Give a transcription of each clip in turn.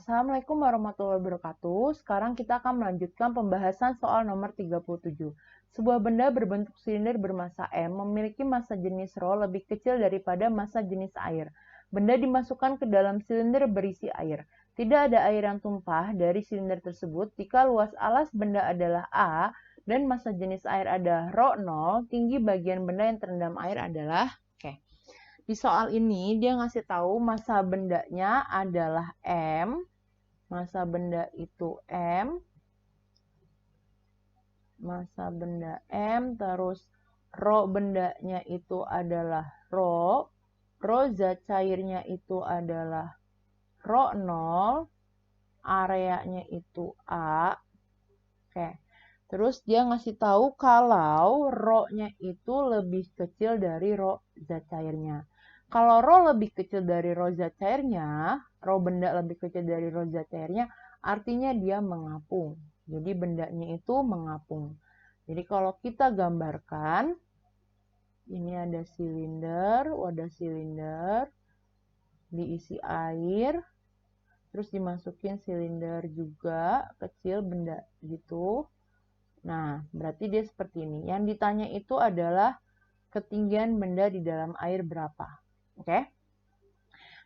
Assalamualaikum warahmatullahi wabarakatuh. Sekarang kita akan melanjutkan pembahasan soal nomor 37. Sebuah benda berbentuk silinder bermassa M memiliki massa jenis ρ lebih kecil daripada massa jenis air. Benda dimasukkan ke dalam silinder berisi air. Tidak ada air yang tumpah dari silinder tersebut jika luas alas benda adalah A dan massa jenis air adalah ρ0, tinggi bagian benda yang terendam air adalah Di soal ini dia ngasih tahu massa bendanya adalah M. Massa benda itu M. Massa benda M. Terus ρ bendanya itu adalah ρ. ρ zat cairnya itu adalah ρ0. Areanya itu A. Oke. Terus dia ngasih tahu kalau ρ-nya itu lebih kecil dari ρ zat cairnya. Kalau ρ lebih kecil dari ρ zat cairnya, ρ benda lebih kecil dari ρ zat cairnya, artinya dia mengapung. Jadi bendanya itu mengapung. Jadi kalau kita gambarkan, ini ada silinder, wadah silinder, diisi air, terus dimasukin silinder juga, kecil benda gitu. Nah, berarti dia seperti ini. Yang ditanya itu adalah ketinggian benda di dalam air berapa. Oke?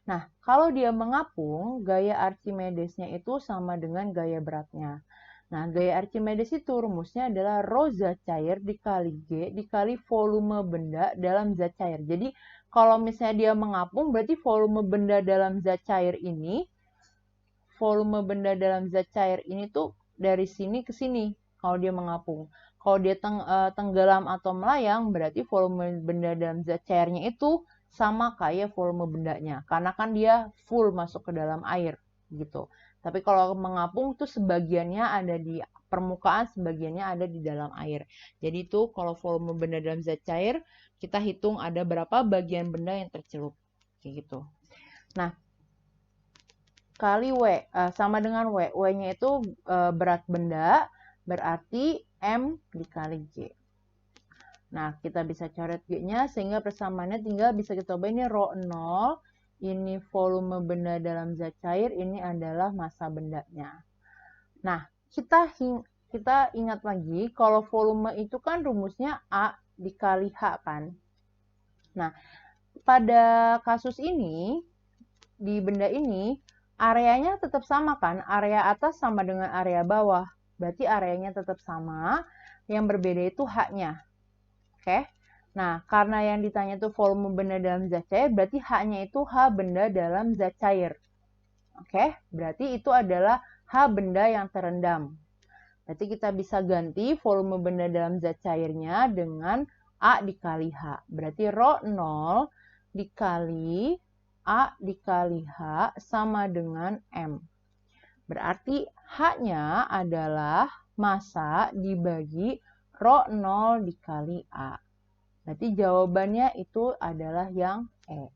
Nah, kalau dia mengapung, gaya Archimedesnya itu sama dengan gaya beratnya. Nah, gaya Archimedes itu rumusnya adalah ρ zat cair dikali G dikali volume benda dalam zat cair. Jadi, kalau misalnya dia mengapung, berarti volume benda dalam zat cair ini, tuh dari sini ke sini kalau dia mengapung. Kalau dia tenggelam atau melayang, berarti volume benda dalam zat cairnya itu sama kayak volume bendanya. Karena kan dia full masuk ke dalam air gitu. Tapi kalau mengapung tuh sebagiannya ada di permukaan, sebagiannya ada di dalam air. Jadi itu kalau volume benda dalam zat cair, kita hitung ada berapa bagian benda yang tercelup. Kayak gitu. Nah, kali W sama dengan W. W-nya itu berat benda, berarti M dikali G. Nah, kita bisa coret G-nya sehingga persamaannya tinggal bisa kita ubah ini ρ0, ini volume benda dalam zat cair, ini adalah massa bendanya. Nah, kita ingat lagi kalau volume itu kan rumusnya A dikali H kan. Nah, pada kasus ini, di benda ini, areanya tetap sama kan? Area atas sama dengan area bawah. Berarti areanya tetap sama. Yang berbeda itu H-nya. Oke. Nah, karena yang ditanya itu volume benda dalam zat cair, berarti H-nya itu H benda dalam zat cair. Oke. Berarti itu adalah H benda yang terendam. Berarti kita bisa ganti volume benda dalam zat cairnya dengan A dikali H. Berarti ρ0 dikali A dikali H sama dengan M. Berarti H-nya adalah massa dibagi ρ0 dikali A. Berarti jawabannya itu adalah yang E.